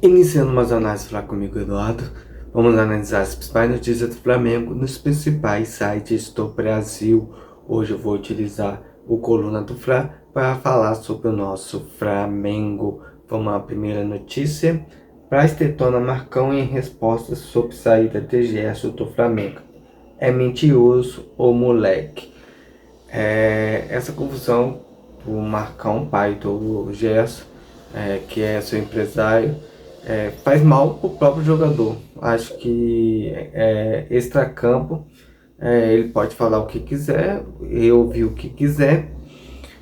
Iniciando mais análises, falar comigo, Eduardo. Vamos analisar as principais notícias do Flamengo nos principais sites do Brasil. Hoje eu vou utilizar o Coluna do Fla para falar sobre o nosso Flamengo. Vamos à primeira notícia. Braz detona Marcão em resposta sobre saída de Gerson do Flamengo. É mentiroso o moleque. Essa confusão do Marcão, pai do Gerson, que é seu empresário, faz mal pro próprio jogador. Acho que extracampo, ele pode falar o que quiser, eu ouvir o que quiser,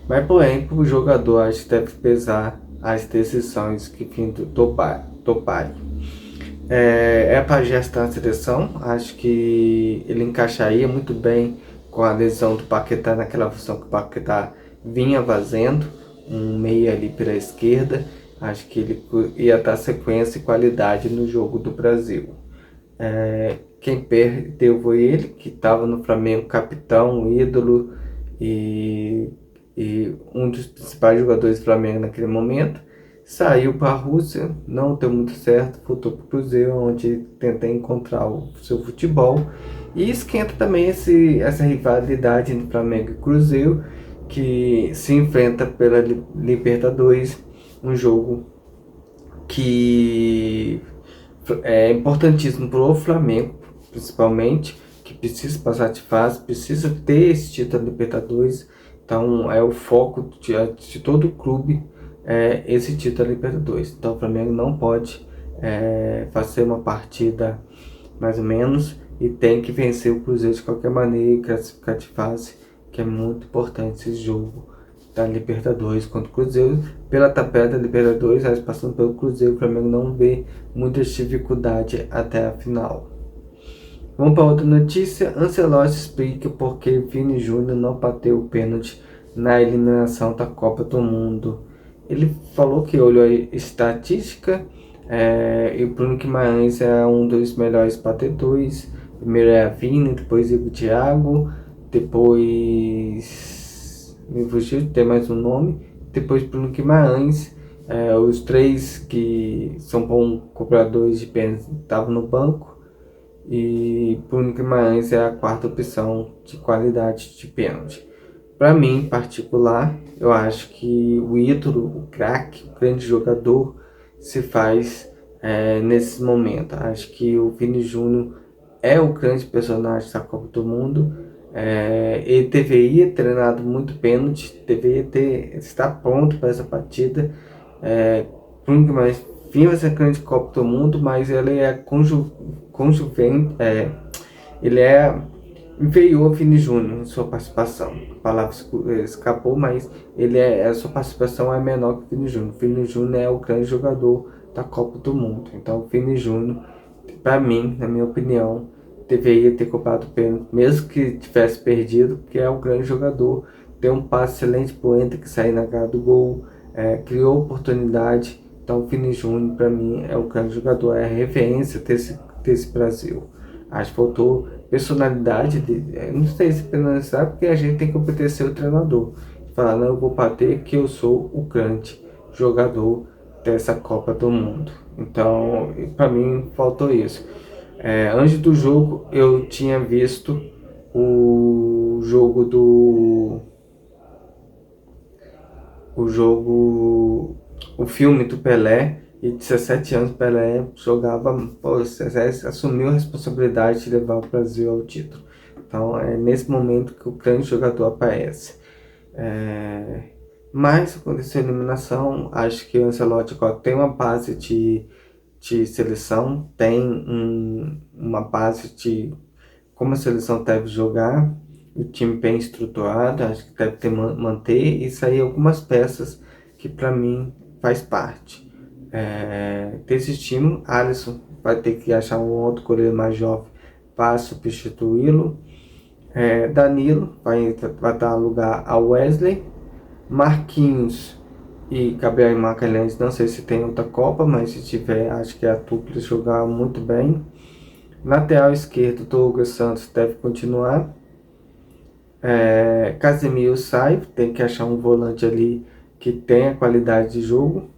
mas porém pro jogador acho que deve pesar as decisões que fim toparem. Para gestar a seleção, acho que ele encaixaria muito bem com a lesão do Paquetá naquela função que o Paquetá vinha fazendo, um meia ali pela esquerda. Acho que ele ia dar sequência e qualidade no jogo do Brasil. Quem perdeu foi ele, que estava no Flamengo, capitão, ídolo e um dos principais jogadores do Flamengo naquele momento. Saiu para a Rússia, não deu muito certo, voltou para o Cruzeiro, onde tenta encontrar o seu futebol. E esquenta também essa rivalidade entre Flamengo e Cruzeiro, que se enfrenta pela Libertadores, um jogo que é importantíssimo para o Flamengo, principalmente, que precisa passar de fase, precisa ter esse título da Libertadores. Então é o foco de todo o clube, esse título da Libertadores. Então o Flamengo não pode fazer uma partida mais ou menos e tem que vencer o Cruzeiro de qualquer maneira e classificar de fase, que é muito importante esse jogo da Libertadores contra o Cruzeiro. Pela tabela da Libertadores, mas passando pelo Cruzeiro, o Flamengo não vê muita dificuldade até a final. Vamos para outra notícia. Ancelotti explica por que Vini Júnior não bateu o pênalti na eliminação da Copa do Mundo. Ele falou que olhou a estatística, e o Bruno Guimarães é um dos melhores batedores. Primeiro é a Vini, depois o Thiago, depois me fugiu, tem mais um nome, depois Bruno Guimarães. Os três que são bons cobradores de pênalti estavam no banco, e Bruno Guimarães é a quarta opção de qualidade de pênalti. Para mim, em particular, eu acho que o ídolo, o craque, o grande jogador se faz nesse momento. Acho que o Vini Júnior é o grande personagem da Copa do Mundo. Ele deveria ter treinado muito pênalti, deveria estar pronto para essa partida. Bruno Guimarães vinha essa grande Copa do Mundo, mas ele é conjuvente, ele é inferior ao Vini Júnior em sua participação. A palavra escapou, mas a sua participação é menor que o Vini Júnior. O Vini Júnior é o grande jogador da Copa do Mundo. Então o Vini Júnior, para mim, na minha opinião, deveria ter cobrado o pênalti, mesmo que tivesse perdido, porque é um grande jogador. Tem um passe excelente pro Enter, que sai na cara do gol, criou oportunidade. Então o Vini Júnior, para mim, é o grande jogador, é a referência desse Brasil. Acho que faltou personalidade dele. Não sei se personalidade, porque a gente tem que obedecer o treinador. Falar, não, eu vou bater que eu sou o grande jogador dessa Copa do Mundo. Então, para mim, faltou isso. Antes do jogo, eu tinha visto o jogo o filme do Pelé, e 17 anos Pelé jogava, assumiu a responsabilidade de levar o Brasil ao título. Então é nesse momento que o grande jogador aparece. Mas aconteceu a eliminação. Acho que o Ancelotti agora tem uma base de seleção, tem uma base de como a seleção deve jogar, o time bem estruturado. Acho que deve manter e sair algumas peças que para mim faz parte desse time. Alisson vai ter que achar um outro goleiro mais jovem para substituí-lo. Danilo vai dar lugar ao Wesley. Marquinhos e Gabriel Magalhães, não sei se tem outra Copa, mas se tiver, acho que a dupla jogar muito bem. Lateral esquerdo, Douglas Santos deve continuar. Casemiro sai, tem que achar um volante ali que tenha qualidade de jogo.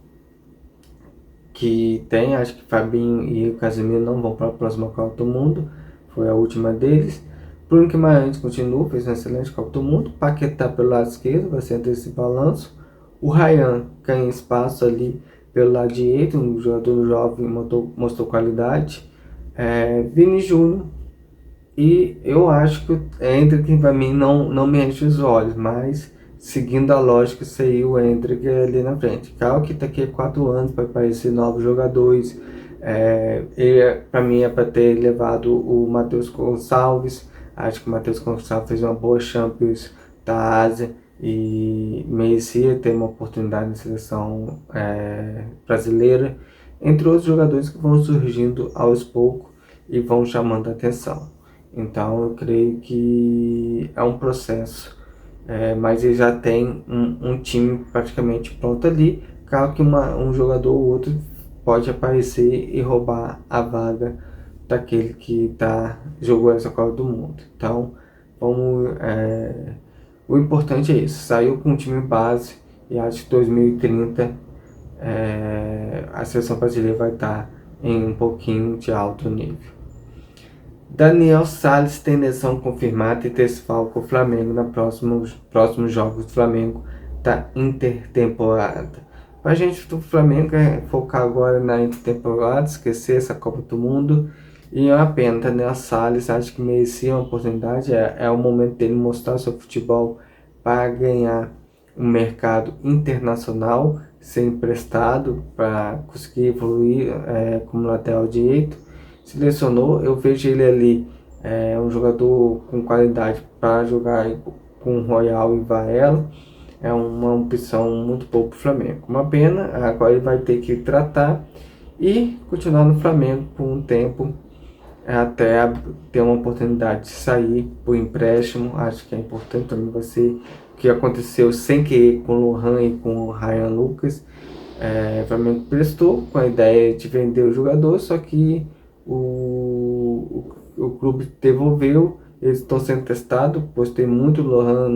que tem. Acho que Fabinho e o Casemiro não vão para a próxima Copa do Mundo. Foi a última deles. Bruno Guimarães continua, fez uma excelente Copa do Mundo. Paquetá pelo lado esquerdo, vai ser esse balanço. O Ryan ganha espaço ali pelo lado direito, um jogador jovem mostrou qualidade. Vini Júnior. E eu acho que o Endrick para mim não me enche os olhos, mas seguindo a lógica seria o Endrick ali na frente. Claro que daqui a 4 anos vai aparecer novos jogadores. Para mim é para ter levado o Matheus Gonçalves. Acho que o Matheus Gonçalves fez uma boa Champions da Ásia e merecia ter uma oportunidade na seleção brasileira, entre outros jogadores que vão surgindo aos poucos e vão chamando a atenção. Então eu creio que é um processo, mas ele já tem um time praticamente pronto ali. Claro que um jogador ou outro pode aparecer e roubar a vaga daquele que jogou essa Copa do Mundo. Então o importante é isso, saiu com um time base e acho que 2030 a seleção brasileira vai estar em um pouquinho de alto nível. Daniel Sales tem lesão confirmada e desfalca o Flamengo nos próximos jogos do Flamengo da intertemporada. Para a gente do Flamengo focar agora na intertemporada, esquecer essa Copa do Mundo. E é uma pena, Daniel Sales acho que merecia uma oportunidade, é o momento dele mostrar seu futebol para ganhar um mercado internacional, ser emprestado para conseguir evoluir como lateral direito. Selecionou, eu vejo ele ali um jogador com qualidade para jogar com Royal e Varela. É uma opção muito boa para o Flamengo. Uma pena, agora ele vai ter que tratar e continuar no Flamengo por um tempo até ter uma oportunidade de sair por empréstimo. Acho que é importante também o que aconteceu sem querer com o Lohan e com o Ryan Lucas. O Flamengo prestou com a ideia de vender o jogador, só que o clube devolveu. Eles estão sendo testados, pois tem muito Lohan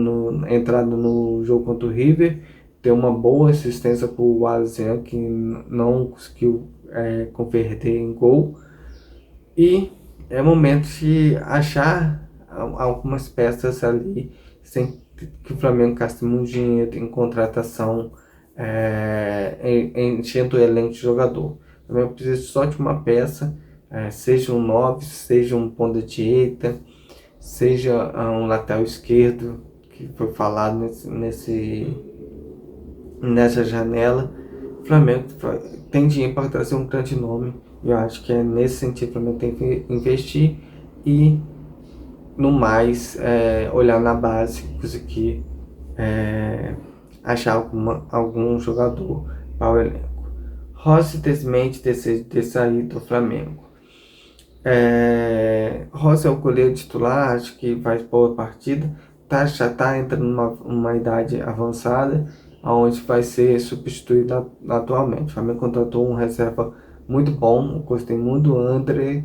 entrado no jogo contra o River. Tem uma boa assistência para o Azian, que não conseguiu converter em gol. E é momento de achar algumas peças ali, sem que o Flamengo gaste muito dinheiro em contratação, enchendo o elenco de jogador. O Flamengo precisa só de uma peça, seja um 9, seja um ponta direita, seja um lateral esquerdo, que foi falado nessa janela. O Flamengo tem dinheiro para trazer um grande nome. Eu acho que é nesse sentido que o Flamengo tem que investir e, no mais, olhar na base, conseguir achar algum jogador para o elenco. Rossi desmente ter saído do Flamengo. Rossi é o goleiro titular, acho que faz boa partida. Já está entrando numa idade avançada, onde vai ser substituído atualmente. O Flamengo contratou um reserva muito bom, eu gostei muito do Andrei,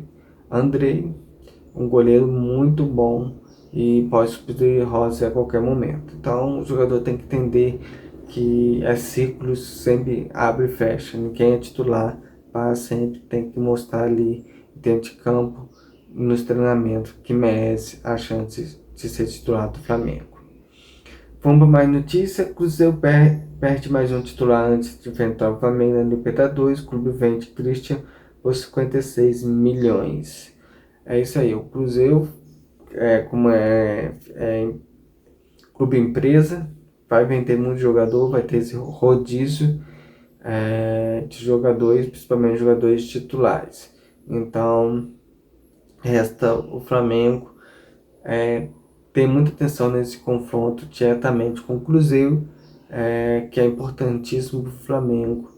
um goleiro muito bom e pode substituir Rossi a qualquer momento. Então o jogador tem que entender que ciclos sempre abre e fecha. Ninguém é titular para sempre, tem que mostrar ali dentro de campo, nos treinamentos, que merece a chance de ser titular do Flamengo. Vamos para mais notícia. Cruzeiro perde mais um titular antes de enfrentar o Flamengo na Libertadores. O clube vende Christian por 56 milhões. É isso aí. O Cruzeiro, como clube empresa, vai vender muito jogador, vai ter esse rodízio de jogadores, principalmente jogadores titulares. Então, resta o Flamengo ter muita atenção nesse confronto diretamente com o Cruzeiro, que é importantíssimo para o Flamengo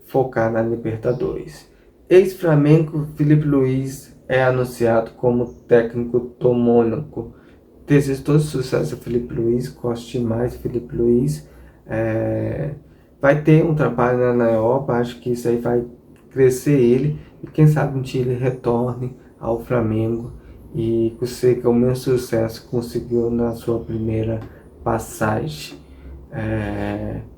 focar na Libertadores. Ex-Flamengo, Felipe Luiz é anunciado como técnico do Mônaco. Desejo todo sucesso a Felipe Luiz, gosto demais de Felipe Luiz. Vai ter um trabalho na Europa, acho que isso aí vai crescer ele, e quem sabe um dia ele retorne ao Flamengo e consiga o mesmo sucesso que conseguiu na sua primeira passagem.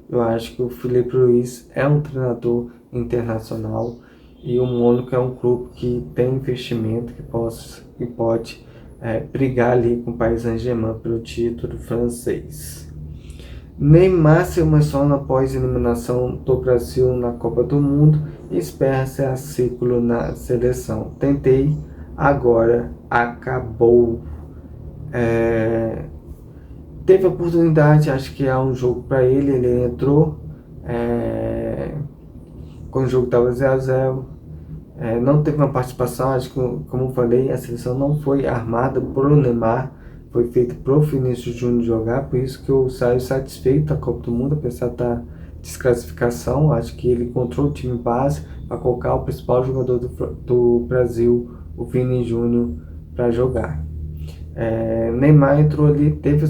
Eu acho que o Felipe Luiz é um treinador internacional. E o Mônaco é um clube que tem investimento, que pode brigar ali com o Paris Saint-Germain pelo título francês. Neymar se emociona após eliminação do Brasil na Copa do Mundo e espera ser ciclo na seleção. Tentei, agora acabou. Teve oportunidade, acho que é um jogo para ele, ele entrou quando o jogo estava 0-0. Não teve uma participação, acho que, como eu falei, a seleção não foi armada por Neymar, foi feita para o Vinícius Júnior jogar, por isso que eu saio satisfeito da Copa do Mundo, apesar da desclassificação. Acho que ele encontrou o time base para colocar o principal jogador do Brasil, o Vini Júnior, para jogar. Neymar entrou ali, teve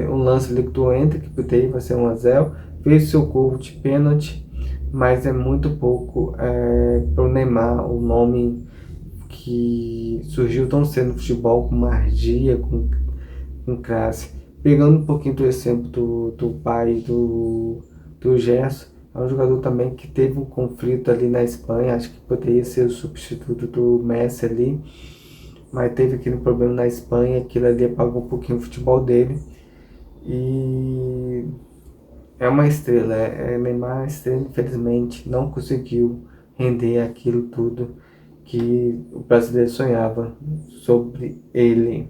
um lance ali do Hendrick, que daí vai ser 1-0, fez seu gol de pênalti, mas é muito pouco para o Neymar, o nome que surgiu tão cedo no futebol, com magia, com classe. Pegando um pouquinho do exemplo do pai do Gerson, é um jogador também que teve um conflito ali na Espanha, acho que poderia ser o substituto do Messi ali, mas teve aquele problema na Espanha, aquilo ali apagou um pouquinho o futebol dele. E é uma estrela, Neymar, estrela, infelizmente não conseguiu render aquilo tudo que o brasileiro sonhava sobre ele.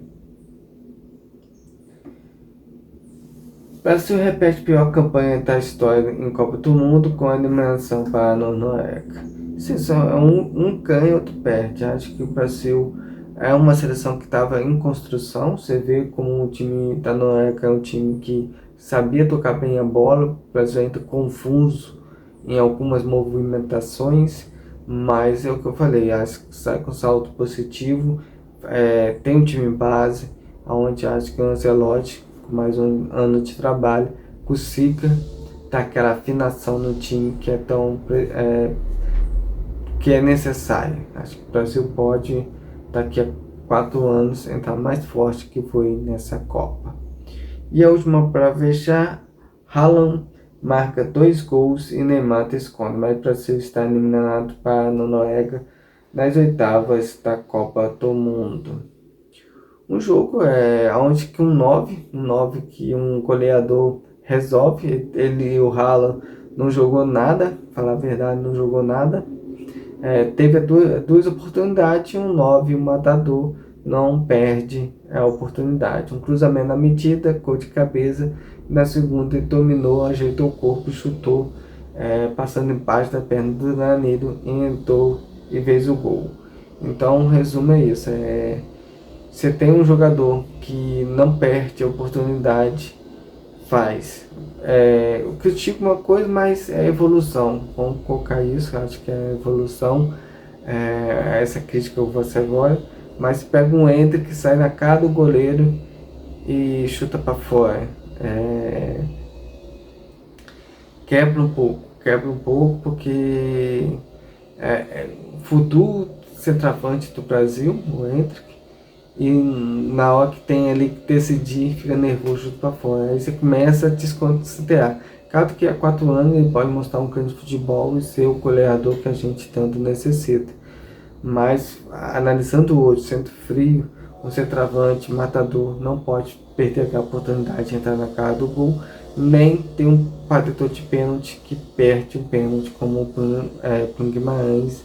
O Brasil repete a pior campanha da história em Copa do Mundo com a eliminação para a Noruega. Isso é um ganha e outro perde. Acho que o Brasil é uma seleção que estava em construção. Você vê como o time da Noruega é um time que sabia tocar bem a bola. O Brasil ainda confuso em algumas movimentações, mas é o que eu falei, acho que sai com salto positivo. Tem um time base, onde acho que o Ancelotti, com mais um ano de trabalho, consiga dar aquela afinação no time que é tão que é necessário. Acho que o Brasil pode, daqui a 4 anos, entrar mais forte que foi nessa Copa. E a última para fechar, Haaland marca 2 gols e Neymar esconde, mas o Brasil está eliminado para a Noruega nas oitavas da Copa do Mundo. Um jogo onde que um 9 que um goleador resolve. O Haaland não jogou nada, falar a verdade, não jogou nada. Teve duas oportunidades, um 9, um matador, não perde a oportunidade. Um cruzamento na medida, gol de cabeça. Na segunda ele dominou, ajeitou o corpo, chutou, passando embaixo da perna do Danilo, entrou e fez o gol. Então o resumo é isso. Você tem um jogador que não perde a oportunidade, faz. Eu critico uma coisa, mas é evolução. Vamos colocar isso, acho que é evolução. Essa crítica eu vou fazer agora. Mas pega um Hendrick que sai na cara do goleiro e chuta para fora. Quebra um pouco porque o futuro centroavante do Brasil, o Hendrick, e na hora que tem ali que decidir, fica nervoso para fora. Aí você começa a desconsiderar. Cada que há 4 anos ele pode mostrar um grande futebol e ser o goleador que a gente tanto necessita. Mas analisando hoje, sendo frio, um centroavante, matador, não pode perder a oportunidade de entrar na cara do gol, nem ter um batedor de pênalti que perde um pênalti, como o Guimarães.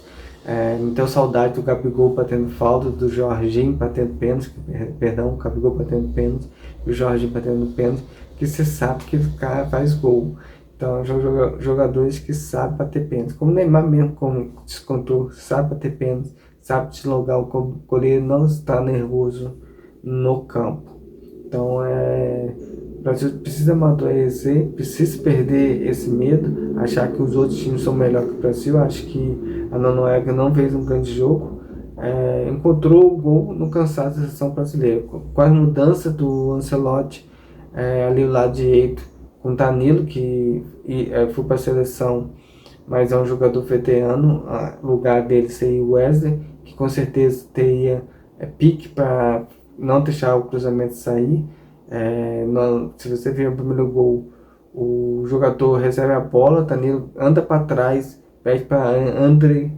Não tenho saudade do Gabigol batendo falta, do Jorginho batendo pênalti, o Gabigol batendo pênalti, e o Jorginho batendo pênalti, que você sabe que o cara faz gol. Então, jogadores que sabem bater pênalti, como o Neymar mesmo, como descontou, sabe bater pênalti, sabe deslogar o goleiro, não está nervoso no campo. Então, o Brasil precisa amadurecer, precisa perder esse medo, achar que os outros times são melhores que o Brasil. Acho que a Noruega não fez um grande jogo, encontrou o gol no cansaço da seleção brasileira. Com a mudança do Ancelotti, ali o lado direito, com Danilo, que foi para a seleção, mas é um jogador veterano, o lugar dele seria o Wesley, que com certeza teria pique para não deixar o cruzamento sair. Se você ver o primeiro gol, o jogador recebe a bola, Danilo anda para trás, pede para André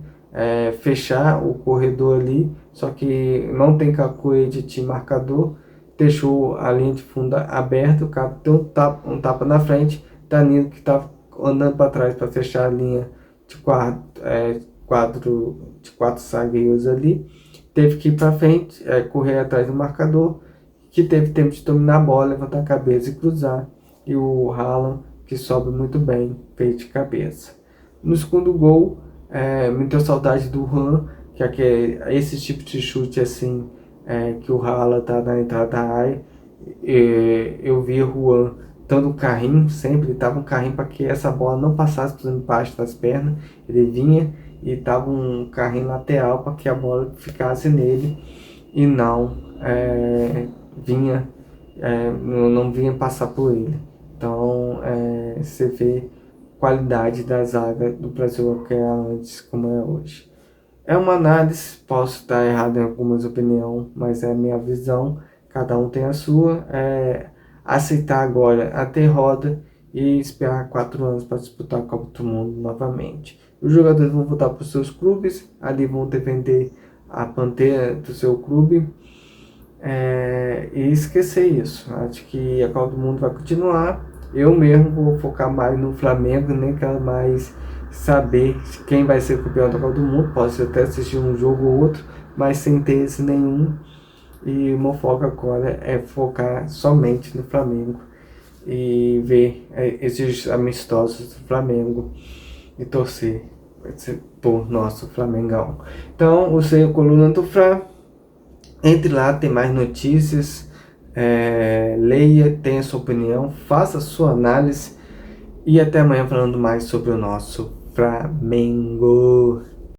fechar o corredor ali, só que não tem cacoete de marcador, deixou a linha de fundo aberta, o cara tem um tapa na frente, Danilo que estava andando para trás para fechar a linha de quatro zagueiros ali, teve que ir para frente, correr atrás do marcador, que teve tempo de dominar a bola, levantar a cabeça e cruzar, e o Haaland, que sobe muito bem, fez de cabeça. No segundo gol, me deu saudade do Juan, que é esse tipo de chute assim, que o Haaland tá na entrada da área. Eu vi o Juan dando um carrinho, sempre dava um carrinho para que essa bola não passasse por embaixo das pernas. Ele vinha e dava um carrinho lateral para que a bola ficasse nele e não vinha, não vinha passar por ele. Então você vê qualidade da zaga do Brasil que era antes como é hoje. É uma análise, posso estar errado em algumas opiniões, mas é a minha visão, cada um tem a sua. Aceitar agora a derrota e esperar 4 anos para disputar a Copa do Mundo novamente. Os jogadores vão voltar para os seus clubes, ali vão defender a bandeira do seu clube e esquecer isso. Acho que a Copa do Mundo vai continuar. Eu mesmo vou focar mais no Flamengo, nem quero mais saber quem vai ser campeão da Copa do Mundo. Posso até assistir um jogo ou outro, mas sem interesse nenhum. E o meu foco agora é focar somente no Flamengo e ver esses amistosos do Flamengo e torcer por nosso Flamengão. Então, o seu Coluna do Fla, entre lá, tem mais notícias. Leia, tenha sua opinião, faça sua análise e até amanhã falando mais sobre o nosso Flamengo.